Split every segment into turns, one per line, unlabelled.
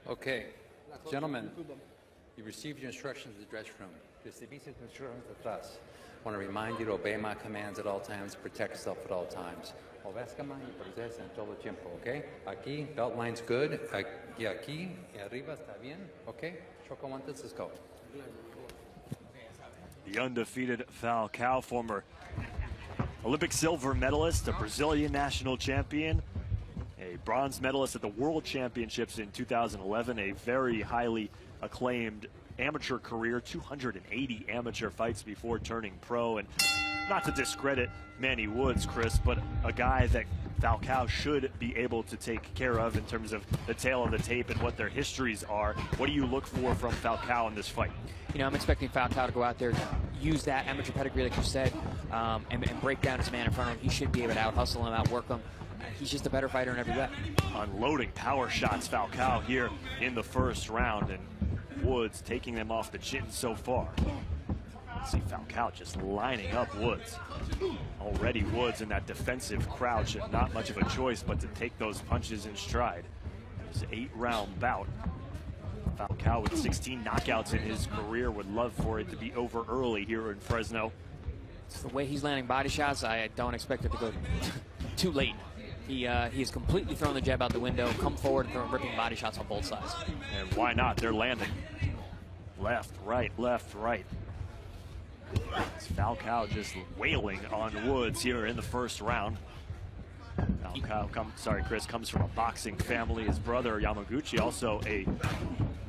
Okay, gentlemen, you received your instructions in the dress room. Recibiste tus instrucciones atrás. I want to remind you to obey my commands at all times, protect yourself at all times. Obedezcame y protege en todo tiempo, okay? Aquí, belt line's good. Aquí, y arriba está bien, okay? Choco guantes, let's go.
The undefeated Falco, former Olympic silver medalist, a Brazilian national champion, a bronze medalist at the World Championships in 2011, a very highly acclaimed amateur career, 280 amateur fights before turning pro. And not to discredit Manny Woods, Chris, but a guy that Falco should be able to take care of in terms of the tail of the tape and what their histories are. What do you look for from Falco in this fight?
You know, I'm expecting Falco to go out there, use that amateur pedigree, like you said, and break down his man in front of him. He should be able to out-hustle him, outwork him. He's just a better fighter in every way. Unloading
power shots, Falco here in the first round, and Woods taking them off the chin so far. See Falco just lining up Woods. Already Woods in that defensive crouch, and not much of a choice but to take those punches in stride. It's an 8-round bout. Falco with 16 knockouts in his career would love for it to be over early here in Fresno.
It's the way he's landing body shots, I don't expect it to go too late. He has completely thrown the jab out the window, come forward and throw ripping body shots on both sides.
And why not? They're landing. Left, right, left, right. It's Falco just wailing on Woods here in the first round. Falco, comes from a boxing family. His brother Yamaguchi, also a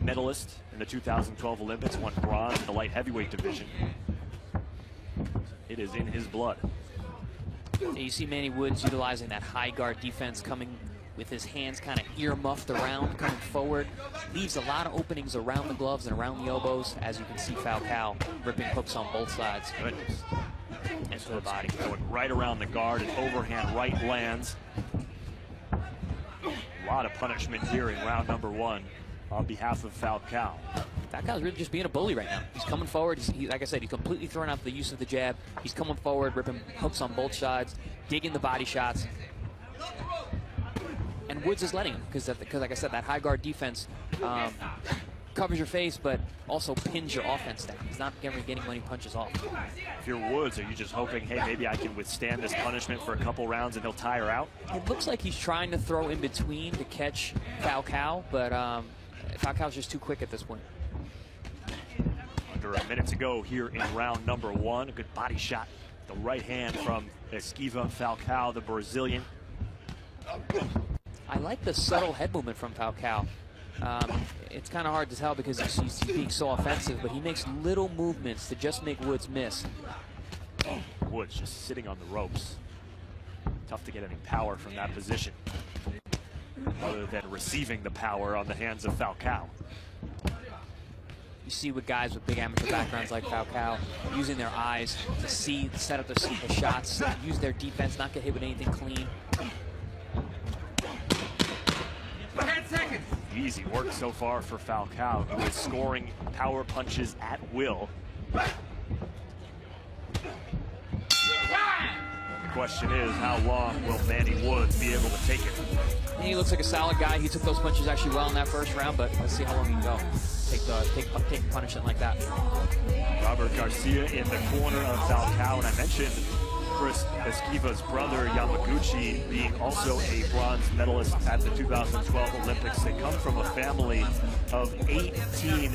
medalist in the 2012 Olympics, won bronze in the light heavyweight division. It is in his blood.
You see Manny Woods utilizing that high guard defense, coming with his hands kind of ear-muffed around, coming forward. Leaves a lot of openings around the gloves and around the elbows, as you can see Falco ripping hooks on both sides.
Goodness.
Into the body.
Going right around the guard, and overhand right lands. A lot of punishment here in round number 1 on behalf of Falco.
Falco's really just being a bully right now. He's coming forward. Like I said, he's completely throwing out the use of the jab. He's coming forward, ripping hooks on both sides, digging the body shots. And Woods is letting him because like I said, that high guard defense covers your face, but also pins your offense down. He's not getting many punches off.
If you're Woods, are you just hoping, hey, maybe I can withstand this punishment for a couple rounds and he'll tire out?
It looks like he's trying to throw in between to catch Falco, but Falco's just too quick at this point.
Under a minute to go here in round number 1. A good body shot. The right hand from Esquiva Falco, the Brazilian.
I like the subtle head movement from Falco. It's kind of hard to tell because he's being so offensive, but he makes little movements to just make Woods miss.
Woods just sitting on the ropes. Tough to get any power from that position, other than receiving the power on the hands of Falco.
You see with guys with big amateur backgrounds like Falco, using their eyes to see, set up the shots, use their defense, not get hit with anything clean.
10 seconds. Easy work so far for Falco, who is scoring power punches at will. The question is, how long will Manny Woods be able to take it?
And he looks like a solid guy. He took those punches actually well in that first round, but let's see how long he can go. Take punishment like that.
Robert Garcia in the corner of Falco, and I mentioned Chris Esquiva's brother Yamaguchi being also a bronze medalist at the 2012 Olympics. They come from a family of 18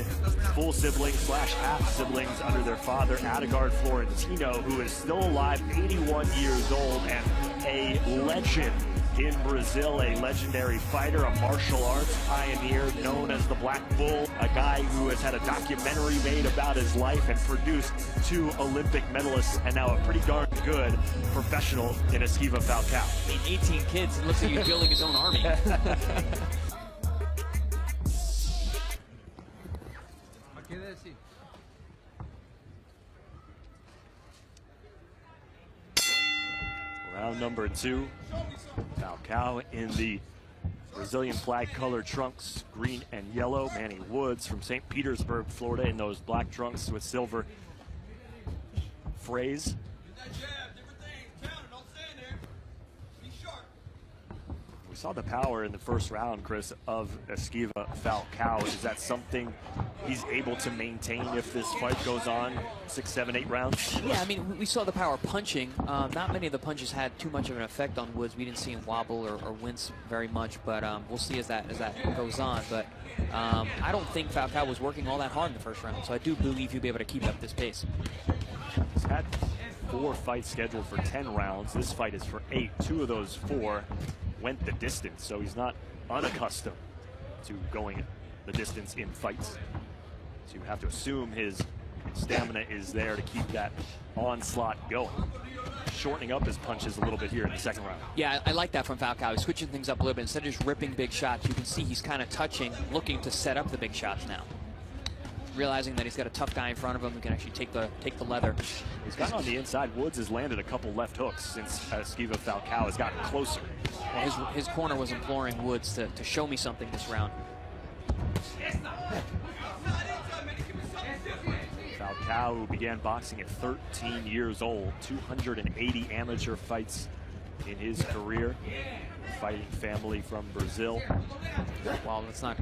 full siblings / half siblings under their father, Adegard Florentino, who is still alive, 81 years old, and a legend in Brazil, a legendary fighter, a martial arts pioneer known as the Black Bull, a guy who has had a documentary made about his life and produced 2 Olympic medalists, and now a pretty darn good professional in Esquiva Falco.
I mean, 18 kids, it looks like he's building his own army.
Round number 2. Falco in the Brazilian flag color trunks, green and yellow. Manny Woods from St. Petersburg, Florida, in those black trunks with silver phrase. We saw the power in the first round, Chris, of Esquiva Falcao. Is that something he's able to maintain if this fight goes on 6, 7, 8 rounds?
Yeah, I mean, we saw the power punching. Not many of the punches had too much of an effect on Woods. We didn't see him wobble or wince very much, but we'll see as that goes on. But I don't think Falcao was working all that hard in the first round, so I do believe he'll be able to keep up this pace.
He's had 4 fights scheduled for 10 rounds. This fight is for 8. 2 of those 4 went the distance, so he's not unaccustomed to going the distance in fights. So you have to assume his stamina is there to keep that onslaught going. Shortening up his punches a little bit here in the second round.
Yeah, I like that from Falcao. He's switching things up a little bit. Instead of just ripping big shots, you can see he's kind of touching, looking to set up the big shots now. Realizing that he's got a tough guy in front of him who can actually take the leather.
He's gotten on the inside. Woods has landed a couple left hooks since Esquiva Falcao has gotten closer.
Well, his corner was imploring Woods to show me something this round.
Falcao, who began boxing at 13 years old, 280 amateur fights in his career, fighting family from Brazil.
Well, let's not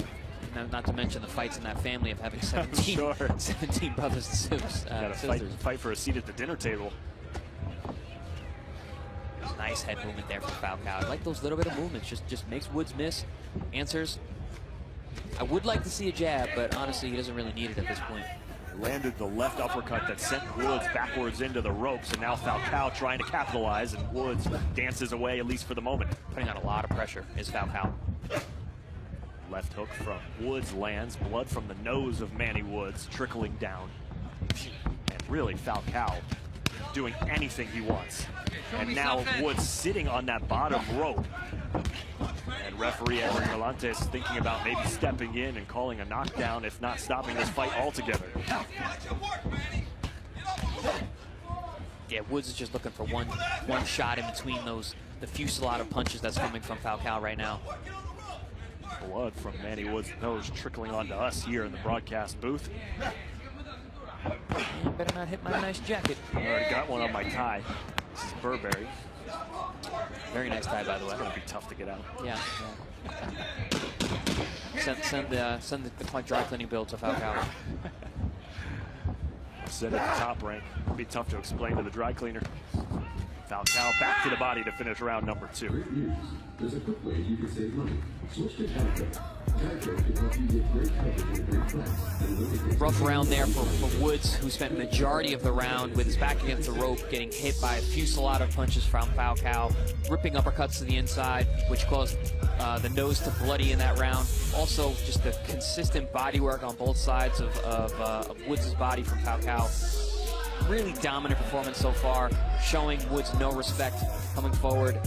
to mention the fights in that family of having 17,
sure.
17 brothers and sisters.
Fight for a seat at the dinner table.
Nice head movement there from Falcao. I like those little bit of movements. Just makes Woods miss. Answers. I would like to see a jab, but honestly, he doesn't really need it at this point.
Landed the left uppercut that sent Woods backwards into the ropes, and now Falcao trying to capitalize, and Woods dances away, at least for the moment.
Putting on a lot of pressure is Falcao.
Left hook from Woods lands. Blood from the nose of Manny Woods trickling down. And really, Falcao doing anything he wants. And now Woods sitting on that bottom rope. And referee Edward Galantes thinking about maybe stepping in and calling a knockdown, if not stopping this fight altogether.
Yeah, Woods is just looking for one shot in between the fusillade of punches that's coming from Falcao right now.
Blood from Manny Woods' nose trickling onto us here in the broadcast booth.
Man, better not hit my nice jacket.
I already got one on my tie. This is Burberry.
Very nice tie, by the way.
It's going to be tough to get out.
Yeah. Send the dry cleaning bill to Falcao.
Said at the top rank. It'll be tough to explain to the dry cleaner. Falcao back to the body to finish round number 2.
Great news. There's a quick way you can save money. Switch to Falco. Falco can help you get great coverage at a great price.
Rough round there for Woods, who spent majority of the round with his back against the rope, getting hit by a fusillade of punches from Falcao, ripping uppercuts to the inside, which caused the nose to bloody in that round. Also, just the consistent body work on both sides of Woods' body from Falcao. Really dominant performance so far, showing Woods no respect coming forward.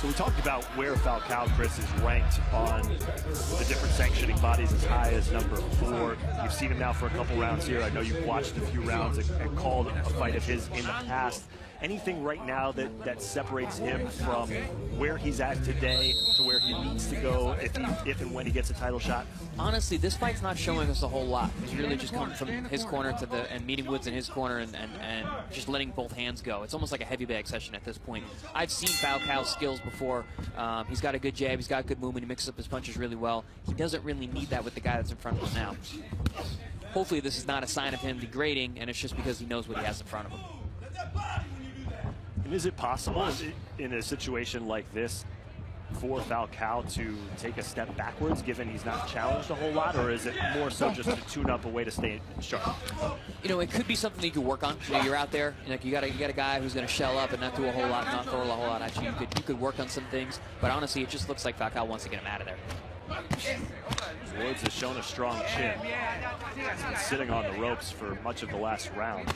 So we talked about where Falcao, Chris, is ranked on the different sanctioning bodies, as high as number 4. You've seen him now for a couple rounds here. I know you've watched a few rounds and called a fight of his in the past. Anything right now that separates him from where he's at today to where he needs to go if and when he gets a title shot?
Honestly, this fight's not showing us a whole lot. He's really just coming from his corner to and meeting Woods in his corner and just letting both hands go. It's almost like a heavy bag session at this point. I've seen Falcao's skills before. He's got a good jab. He's got good movement. He mixes up his punches really well. He doesn't really need that with the guy that's in front of him now. Hopefully this is not a sign of him degrading, and it's just because he knows what he has in front of him.
And is it possible in a situation like this for Falcao to take a step backwards, given he's not challenged a whole lot, or is it more so just to tune up a way to stay sharp?
You know, it could be something that you could work on. You know, you're out there, you got a guy who's going to shell up and not do a whole lot, not throw a whole lot at you. You could work on some things, but honestly, it just looks like Falcao wants to get him out of there.
Woods has shown a strong chin. He's been sitting on the ropes for much of the last round.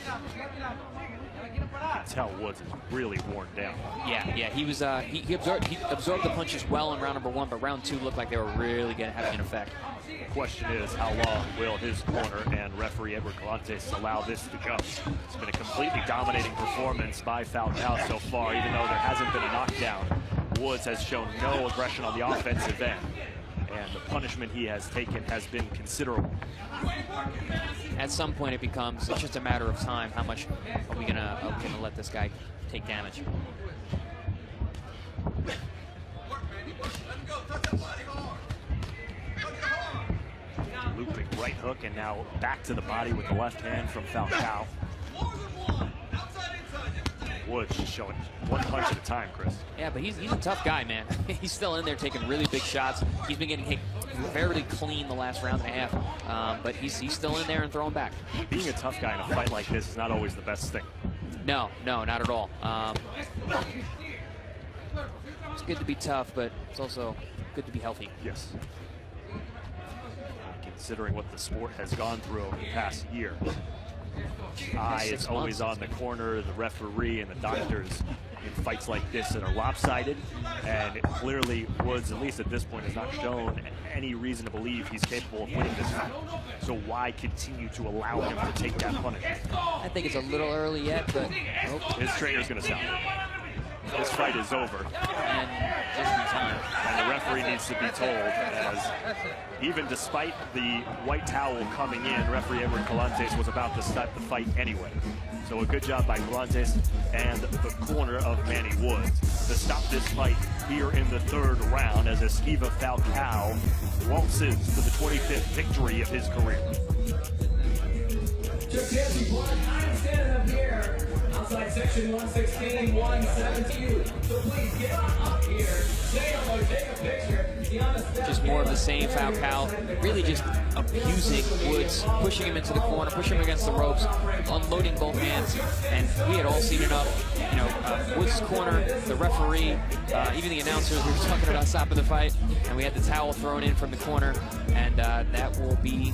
You can tell Woods is really worn down.
Yeah, he was. He absorbed the punches well in round number 1, but round 2 looked like they were really having an effect.
The question is, how long will his corner and referee Edward Galantes allow this to go? It's been a completely dominating performance by Falcao so far, even though there hasn't been a knockdown. Woods has shown no aggression on the offensive end, and the punishment he has taken has been considerable.
At some point, it becomes just a matter of time. How much are we gonna let this guy take damage?
Looping right hook, and now back to the body with the left hand from Falco. Woods just showing one punch at a time, Chris.
Yeah, but he's a tough guy, man. He's still in there taking really big shots. He's been getting hit fairly clean the last round and a half, but he's still in there and throwing back.
Being a tough guy in a fight like this is not always the best thing.
No, not at all. It's good to be tough, but it's also good to be healthy.
Yes. Considering what the sport has gone through over the past year. Eye is always on the corner, the referee and the doctors in fights like this that are lopsided, and clearly Woods, at least at this point, has not shown any reason to believe he's capable of winning this fight. So why continue to allow him to take that punishment?
I think it's a little early yet, but
His trainer's going to stop him. This fight is over.
And just in time.
And the referee needs to be told, as even despite the white towel coming in, referee Edward Galantes was about to start the fight anyway. So a good job by Galantes and the corner of Manny Woods to stop this fight here in the third round as Esquiva Falco waltzes to the 25th victory of his career.
I'm standing up here outside section 116, 117. So please get up here, say hello, take a picture.
Just more of the same. Falco really just abusing Woods, pushing him into the corner, pushing him against the ropes, unloading both hands. And we had all seen enough. You know, Woods' corner, the referee, even the announcers, we were talking about stopping the fight, and we had the towel thrown in from the corner, and that will be